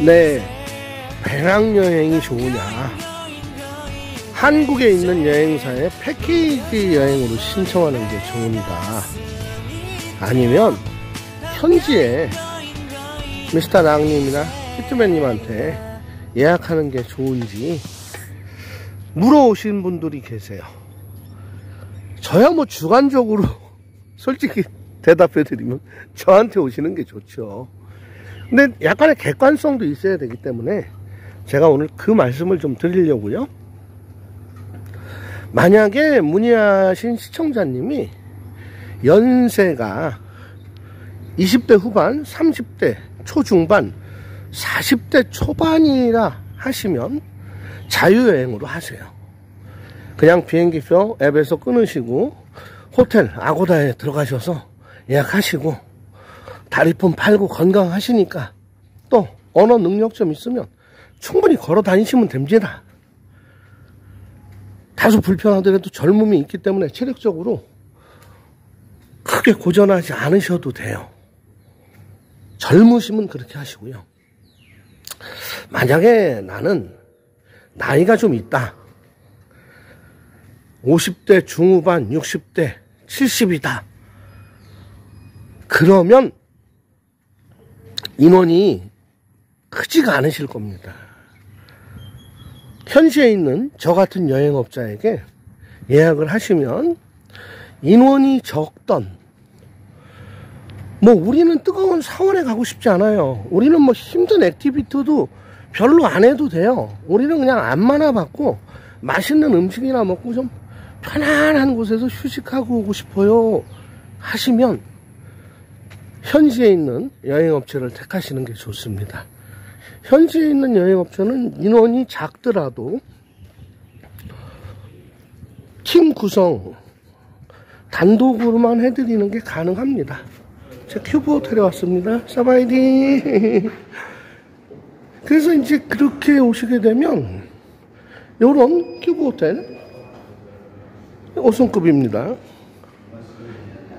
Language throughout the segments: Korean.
네, 배낭여행이 좋으냐, 한국에 있는 여행사에 패키지 여행으로 신청하는 게 좋은가, 아니면 현지에 미스터 랑님이나 히트맨님한테 예약하는 게 좋은지 물어오신 분들이 계세요. 저야 뭐 주관적으로 솔직히 대답해 드리면 저한테 오시는 게 좋죠. 근데 약간의 객관성도 있어야 되기 때문에 제가 오늘 그 말씀을 좀 드리려고요. 만약에 문의하신 시청자님이 연세가 20대 후반, 30대 초중반, 40대 초반이라 하시면 자유여행으로 하세요. 그냥 비행기표 앱에서 끊으시고 호텔 아고다에 들어가셔서 예약하시고 다리폰 팔고 건강하시니까 또 언어 능력 좀 있으면 충분히 걸어 다니시면 됩니다. 다소 불편하더라도 젊음이 있기 때문에 체력적으로 크게 고전하지 않으셔도 돼요. 젊으시면 그렇게 하시고요. 만약에 나는 나이가 좀 있다, 50대 중후반, 60대, 70이다, 그러면 인원이 크지가 않으실 겁니다. 현지에 있는 저 같은 여행업자에게 예약을 하시면 인원이 적던, 뭐 우리는 뜨거운 사원에 가고 싶지 않아요. 우리는 뭐 힘든 액티비티도 별로 안 해도 돼요. 우리는 그냥 안마나 받고 맛있는 음식이나 먹고 좀 편안한 곳에서 휴식하고 오고 싶어요 하시면 현지에 있는 여행업체를 택하시는 게 좋습니다. 현지에 있는 여행업체는 인원이 작더라도 팀 구성 단독으로만 해드리는 게 가능합니다. 제가 큐브 호텔에 왔습니다. 사바이디. 그래서 이제 그렇게 오시게 되면 요런 큐브 호텔 5성급입니다.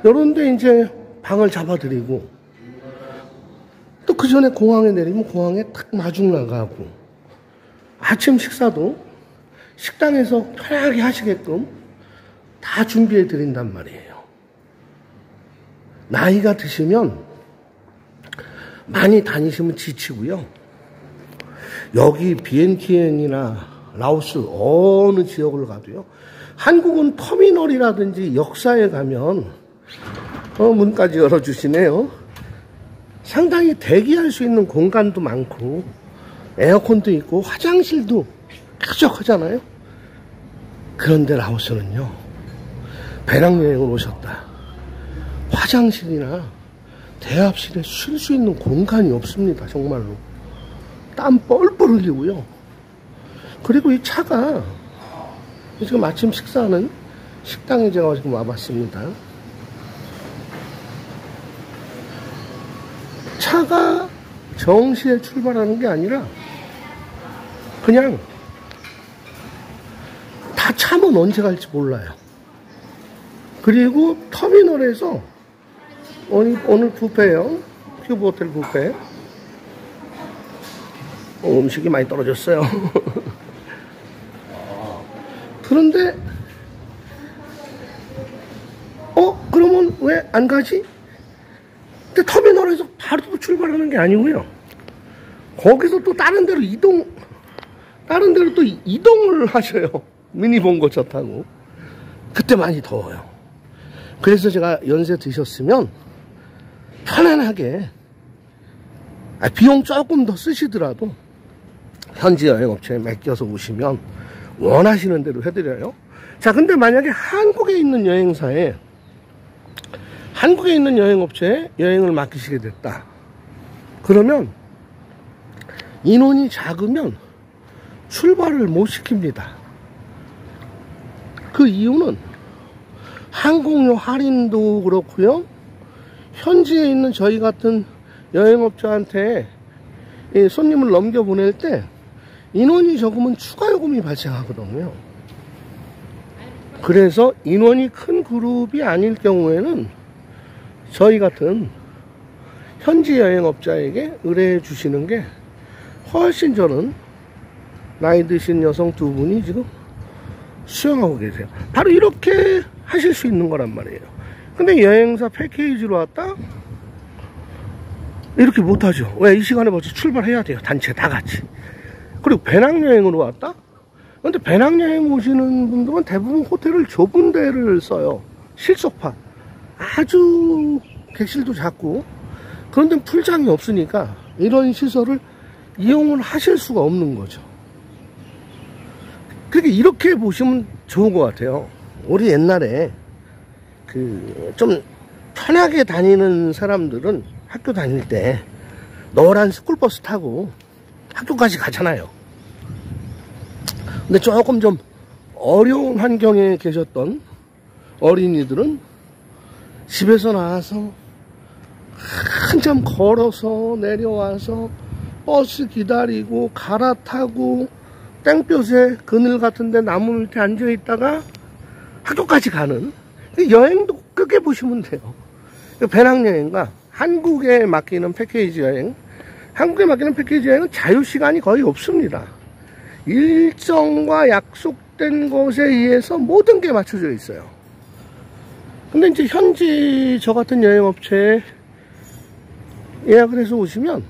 요런데 이제 방을 잡아드리고 또 그 전에 공항에 내리면 공항에 딱 마중 나가고 아침 식사도 식당에서 편하게 하시게끔 다 준비해 드린단 말이에요. 나이가 드시면 많이 다니시면 지치고요. 여기 비엔티엔이나 라오스 어느 지역을 가도요, 한국은 터미널이라든지 역사에 가면 문까지 열어주시네요. 상당히 대기할 수 있는 공간도 많고 에어컨도 있고 화장실도 쾌적하잖아요. 그런데 라오스는요, 배낭여행을 오셨다, 화장실이나 대합실에 쉴 수 있는 공간이 없습니다. 정말로 땀 뻘뻘 흘리고요. 그리고 이 차가, 지금 아침 식사하는 식당에 제가 지금 와봤습니다. 차가 정시에 출발하는 게 아니라 그냥 다 차면 언제 갈지 몰라요. 그리고 터미널에서 오늘 뷔페요, 큐브 호텔 뷔페. 음식이 많이 떨어졌어요. 그런데 그러면 왜 안 가지? 근데 터미널에서 바로 출발하는 게 아니고요, 거기서 또 다른 데로 또 이동을 하셔요. 미니봉고차 타고. 그때 많이 더워요. 그래서 제가 연세 드셨으면 편안하게, 비용 조금 더 쓰시더라도 현지 여행업체에 맡겨서 오시면 원하시는 대로 해드려요. 자, 근데 만약에 한국에 있는 여행업체에 여행을 맡기시게 됐다, 그러면 인원이 작으면 출발을 못 시킵니다. 그 이유는 항공료 할인도 그렇고요, 현지에 있는 저희 같은 여행업자한테 손님을 넘겨보낼 때 인원이 적으면 추가 요금이 발생하거든요. 그래서 인원이 큰 그룹이 아닐 경우에는 저희 같은 현지 여행업자에게 의뢰해 주시는 게 훨씬 저는 나이 드신 여성 두 분이 지금 수영하고 계세요. 바로 이렇게 하실 수 있는 거란 말이에요. 근데 여행사 패키지로 왔다? 이렇게 못하죠. 왜? 이 시간에 벌써 출발해야 돼요. 단체 다 같이. 그리고 배낭여행으로 왔다? 근데 배낭여행 오시는 분들은 대부분 호텔을 좁은 데를 써요. 실속파. 아주 객실도 작고, 그런데 풀장이 없으니까 이런 시설을 이용을 하실 수가 없는 거죠. 그렇게 이렇게 보시면 좋은 것 같아요. 우리 옛날에 좀 편하게 다니는 사람들은 학교 다닐 때 노란 스쿨버스 타고 학교까지 가잖아요. 근데 조금 좀 어려운 환경에 계셨던 어린이들은 집에서 나와서 한참 걸어서 내려와서 버스 기다리고 갈아타고 땡볕에 그늘 같은데 나무 밑에 앉아있다가 학교까지 가는 여행도 크게 보시면 돼요. 배낭여행과 한국에 맡기는 패키지 여행, 한국에 맡기는 패키지 여행은 자유시간이 거의 없습니다. 일정과 약속된 것에 의해서 모든 게 맞춰져 있어요. 근데 이제 현지 저 같은 여행업체에 예약을 해서 오시면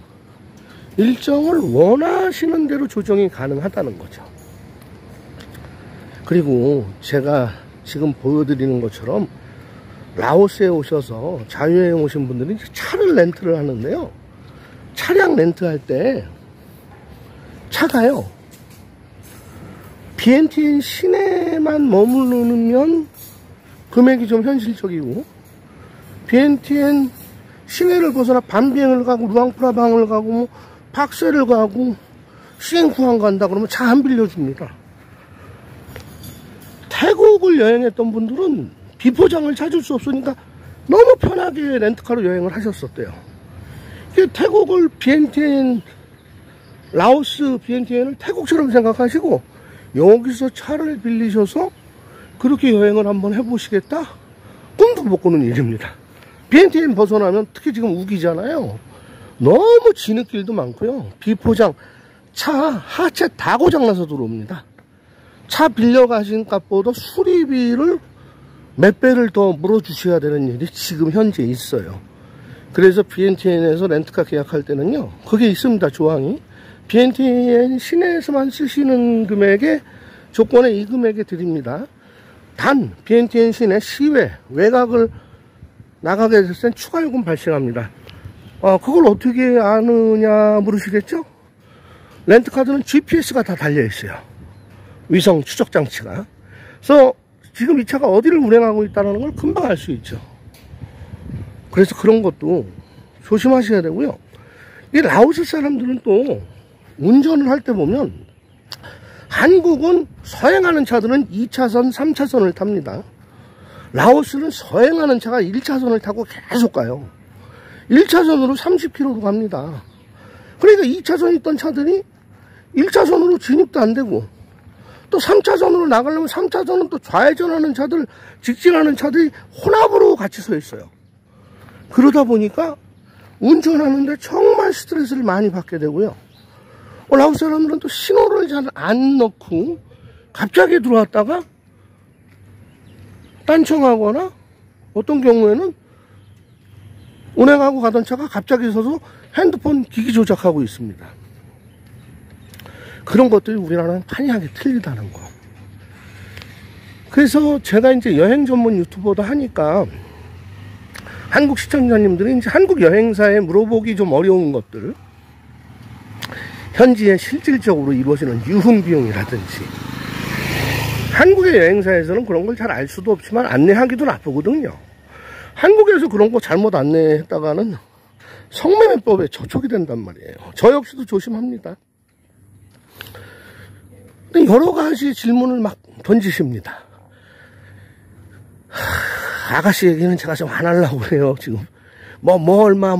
일정을 원하시는 대로 조정이 가능하다는 거죠. 그리고 제가 지금 보여드리는 것처럼 라오스에 오셔서 자유여행 오신 분들이 차를 렌트를 하는데요. 차량 렌트할 때 차가요, 비엔티엔 시내만 머무르면 금액이 좀 현실적이고, 비엔티엔 시내를 벗어나 밤비행을 가고 루앙프라방을 가고 뭐 박세를 가고 시행쿠항 간다 그러면 차 안 빌려줍니다. 태국을 여행했던 분들은 비포장을 찾을 수 없으니까 너무 편하게 렌트카로 여행을 하셨었대요. 태국을 비엔티엔, 라오스 비엔티엔을 태국처럼 생각하시고 여기서 차를 빌리셔서 그렇게 여행을 한번 해보시겠다? 꿈도 못 꾸는 일입니다. 비엔티엔 벗어나면 특히 지금 우기잖아요. 너무 진흙길도 많고요. 비포장, 차 하체 다 고장나서 들어옵니다. 차 빌려가신 값보다 수리비를 몇 배를 더 물어주셔야 되는 일이 지금 현재 있어요. 그래서 비엔티엔에서 렌트카 계약할 때는요, 그게 있습니다. 조항이. 비엔티엔 시내에서만 쓰시는 금액의 조건에 이 금액에 드립니다. 단 비엔티엔 시내 시외 외곽을 나가게 됐을 땐 추가 요금 발생합니다. 그걸 어떻게 아느냐 물으시겠죠? 렌트카드는 GPS가 다 달려있어요. 위성 추적 장치가. 그래서 지금 이 차가 어디를 운행하고 있다는 걸 금방 알 수 있죠. 그래서 그런 것도 조심하셔야 되고요. 이 라오스 사람들은 또 운전을 할 때 보면, 한국은 서행하는 차들은 2차선, 3차선을 탑니다. 라오스는 서행하는 차가 1차선을 타고 계속 가요. 1차선으로 30km로 갑니다. 그러니까 2차선에 있던 차들이 1차선으로 진입도 안 되고, 또 3차선으로 나가려면 3차선은 또 좌회전하는 차들, 직진하는 차들이 혼합으로 같이 서 있어요. 그러다 보니까 운전하는데 정말 스트레스를 많이 받게 되고요. 라오스 사람들은 또 신호를 잘 안 넣고 갑자기 들어왔다가 딴청하거나, 어떤 경우에는 운행하고 가던 차가 갑자기 서서 핸드폰 기기 조작하고 있습니다. 그런 것들이 우리나라랑 판이하게 틀리다는 거. 그래서 제가 이제 여행 전문 유튜버도 하니까 한국 시청자님들이 이제 한국 여행사에 물어보기 좀 어려운 것들, 현지에 실질적으로 이루어지는 유흥 비용이라든지, 한국의 여행사에서는 그런 걸 잘 알 수도 없지만 안내하기도 나쁘거든요. 한국에서 그런 거 잘못 안내했다가는 성매매법에 저촉이 된단 말이에요. 저 역시도 조심합니다. 근데 여러 가지 질문을 막 던지십니다. 아가씨 얘기는 제가 좀 안 하려고 그래요, 지금. 뭐 얼마.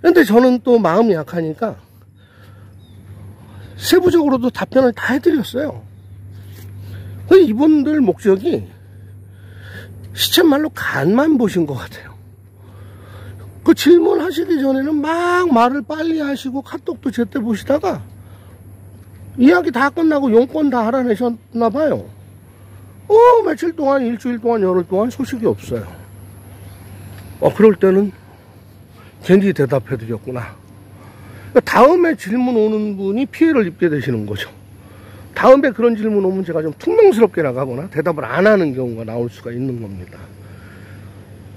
근데 저는 또 마음이 약하니까 세부적으로도 답변을 다 해드렸어요. 이분들 목적이 시쳇말로 간만 보신 것 같아요. 그 질문하시기 전에는 막 말을 빨리 하시고 카톡도 제때 보시다가 이야기 다 끝나고 용건 다 알아내셨나봐요. 며칠 동안, 일주일 동안, 열흘 동안 소식이 없어요. 그럴 때는 괜히 대답해드렸구나. 다음에 질문 오는 분이 피해를 입게 되시는 거죠. 다음에 그런 질문 오면 제가 좀 퉁명스럽게 나가거나 대답을 안 하는 경우가 나올 수가 있는 겁니다.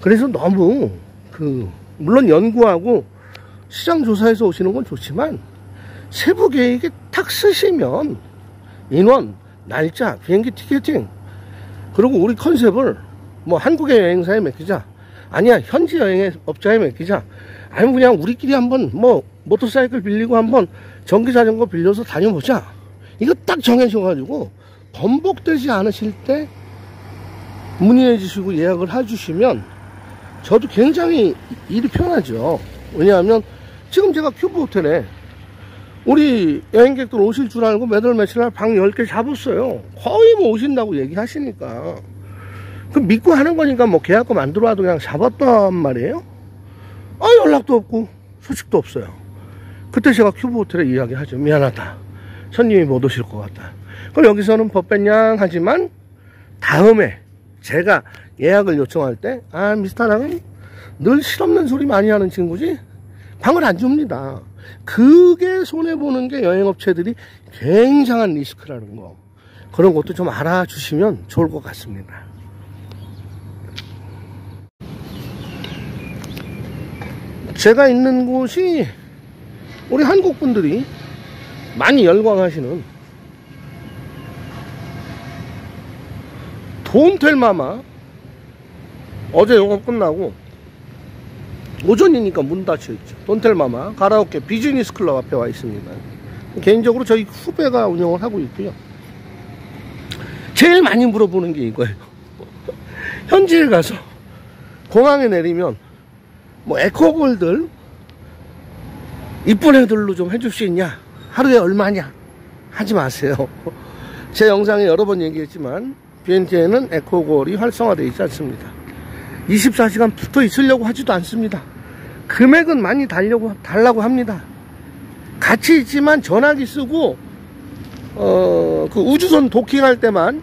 그래서 너무 물론 연구하고 시장 조사해서 오시는 건 좋지만 세부 계획에 탁 쓰시면 인원, 날짜, 비행기 티켓팅, 그리고 우리 컨셉을 뭐 한국의 여행사에 맡기자, 아니야 현지 여행업자에 맡기자, 아니면 그냥 우리끼리 한번 뭐 모터사이클 빌리고 한번 전기자전거 빌려서 다녀보자, 이거 딱 정해셔가지고 번복되지 않으실 때 문의해 주시고 예약을 해주시면 저도 굉장히 일이 편하죠. 왜냐하면 지금 제가 큐브 호텔에 우리 여행객들 오실 줄 알고 매달 며칠 날 방 10개 잡았어요. 거의 뭐 오신다고 얘기하시니까 그 믿고 하는 거니까 뭐 계약금 안 들어와도 그냥 잡았단 말이에요. 연락도 없고 소식도 없어요. 그때 제가 큐브 호텔에 이야기하죠. 미안하다, 손님이 못 오실 것 같다. 그럼 여기서는 법변양 하지만 다음에 제가 예약을 요청할 때 미스터랑은 늘 실없는 소리 많이 하는 친구지 방을 안 줍니다. 그게 손해보는 게 여행업체들이 굉장한 리스크라는 거, 그런 것도 좀 알아주시면 좋을 것 같습니다. 제가 있는 곳이 우리 한국 분들이 많이 열광하시는 돈텔마마. 어제 영업 끝나고 오전이니까 문 닫혀있죠. 돈텔마마 가라오케 비즈니스 클럽 앞에 와 있습니다. 개인적으로 저희 후배가 운영을 하고 있고요. 제일 많이 물어보는 게 이거예요. 현지에 가서 공항에 내리면 뭐 에코골들 이쁜 애들로 좀 해줄 수 있냐, 하루에 얼마냐, 하지 마세요. 제 영상에 여러 번 얘기했지만 비엔티에는 에코골이 활성화되어 있지 않습니다. 24시간 붙어 있으려고 하지도 않습니다. 금액은 많이 달라고 합니다. 같이 있지만 전화기 쓰고 그 우주선 도킹할 때만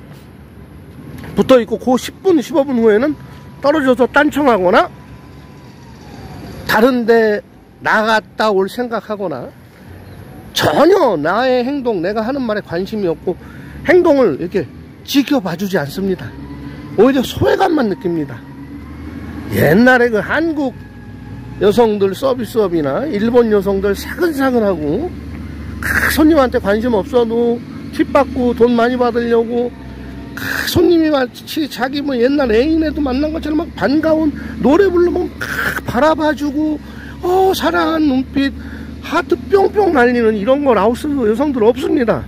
붙어 있고 그 10분 15분 후에는 떨어져서 딴청하거나 다른데 나갔다 올 생각하거나 전혀 나의 행동, 내가 하는 말에 관심이 없고 행동을 이렇게 지켜봐주지 않습니다. 오히려 소외감만 느낍니다. 옛날에 그 한국 여성들 서비스업이나 일본 여성들 사근사근하고 손님한테 관심 없어도 팁 받고 돈 많이 받으려고 손님이 마치 자기 뭐 옛날 애인애도 만난 것처럼 막 반가운 노래 부르면 바라봐주고 사랑한 눈빛 하트 뿅뿅 날리는 이런 거 라오스 여성들 없습니다.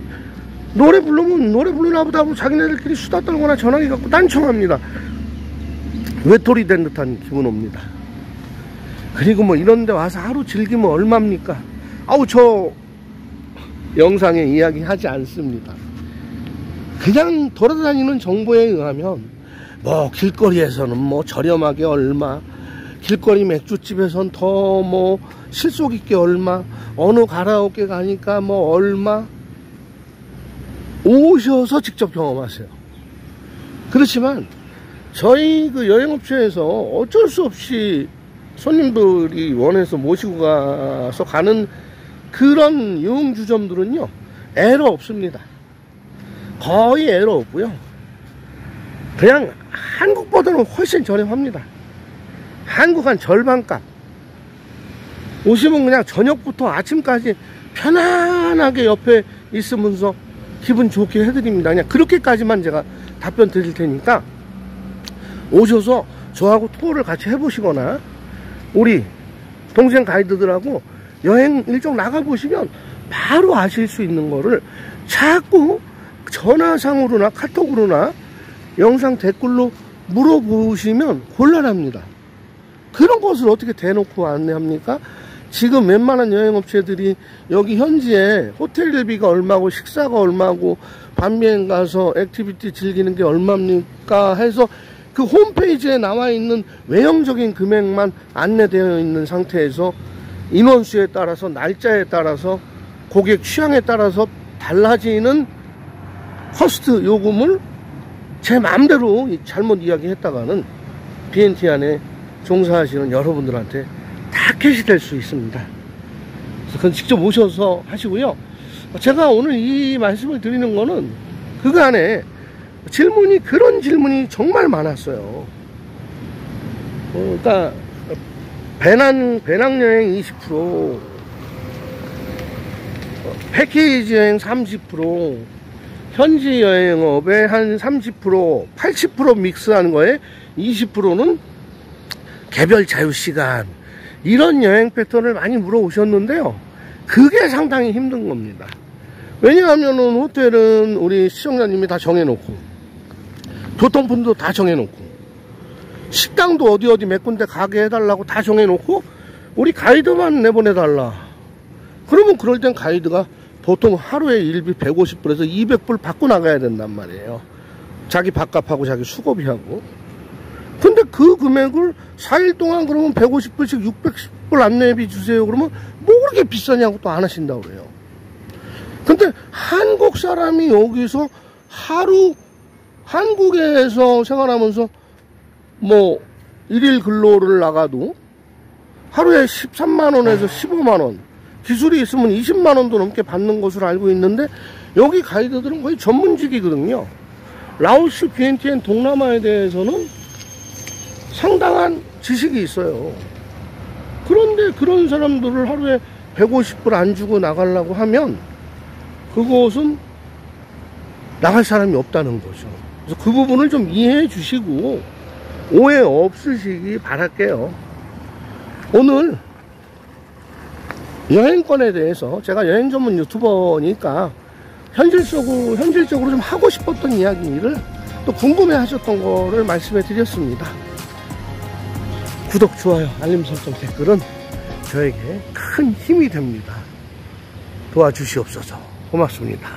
노래 부르면 노래 부르나 보다 하고 자기네들끼리 수다 떨거나 전화기 갖고 딴청합니다. 외톨이 된 듯한 기분 옵니다. 그리고 뭐 이런 데 와서 하루 즐기면 얼마입니까? 저 영상에 이야기하지 않습니다. 그냥 돌아다니는 정보에 의하면 뭐 길거리에서는 뭐 저렴하게 얼마, 길거리 맥주집에선 더 뭐 실속 있게 얼마, 어느 가라오케 가니까 뭐 얼마, 오셔서 직접 경험하세요. 그렇지만 저희 그 여행업체에서 어쩔 수 없이 손님들이 원해서 모시고 가서 가는 그런 유흥주점들은요 에러 없습니다. 거의 에러 없고요. 그냥 한국보다는 훨씬 저렴합니다. 한국 한 절반값. 오시면 그냥 저녁부터 아침까지 편안하게 옆에 있으면서 기분 좋게 해드립니다. 그냥 그렇게까지만 제가 답변 드릴 테니까 오셔서 저하고 투어를 같이 해보시거나 우리 동생 가이드들하고 여행 일정 나가보시면 바로 아실 수 있는 거를 자꾸 전화상으로나 카톡으로나 영상 댓글로 물어보시면 곤란합니다. 그런 것을 어떻게 대놓고 안내합니까? 지금 웬만한 여행업체들이 여기 현지에 호텔비가 얼마고 식사가 얼마고 밤여행 가서 액티비티 즐기는 게 얼마입니까 해서 그 홈페이지에 나와 있는 외형적인 금액만 안내되어 있는 상태에서 인원수에 따라서, 날짜에 따라서, 고객 취향에 따라서 달라지는 커스트 요금을 제 마음대로 잘못 이야기했다가는 BNT 안에 종사하시는 여러분들한테 타켓이 될 수 있습니다. 그래서 그건 직접 오셔서 하시고요. 제가 오늘 이 말씀을 드리는 거는 그간에 그런 질문이 정말 많았어요. 그러니까 배낭여행 20%, 패키지 여행 30%, 현지 여행업에 한 30%, 80% 믹스하는 거에 20%는 개별 자유시간, 이런 여행 패턴을 많이 물어오셨는데요. 그게 상당히 힘든 겁니다. 왜냐하면은 호텔은 우리 시청자님이 다 정해놓고, 교통편도 다 정해놓고, 식당도 어디 몇 군데 가게 해달라고 다 정해놓고, 우리 가이드만 내보내달라. 그러면 그럴 땐 가이드가 보통 하루에 일비 150불에서 200불 받고 나가야 된단 말이에요. 자기 밥값하고 자기 수고비하고. 근데 그 금액을 4일 동안 그러면 150불씩 610불 안내비 주세요. 그러면 뭐 그렇게 비싸냐고 또 안 하신다고 그래요. 근데 한국 사람이 여기서 하루 한국에서 생활하면서 뭐 일일 근로를 나가도 하루에 13만원에서 15만원, 기술이 있으면 20만원도 넘게 받는 것으로 알고 있는데, 여기 가이드들은 거의 전문직이거든요. 라오스, 비엔티엔, 동남아에 대해서는 상당한 지식이 있어요. 그런데 그런 사람들을 하루에 150불 안 주고 나가려고 하면 그것은 나갈 사람이 없다는 거죠. 그래서 그 부분을 좀 이해해 주시고 오해 없으시기 바랄게요. 오늘 여행권에 대해서 제가 여행 전문 유튜버니까 현실적으로 좀 하고 싶었던 이야기를 또 궁금해 하셨던 거를 말씀해 드렸습니다. 구독, 좋아요, 알림 설정, 댓글은 저에게 큰 힘이 됩니다. 도와주시옵소서. 고맙습니다.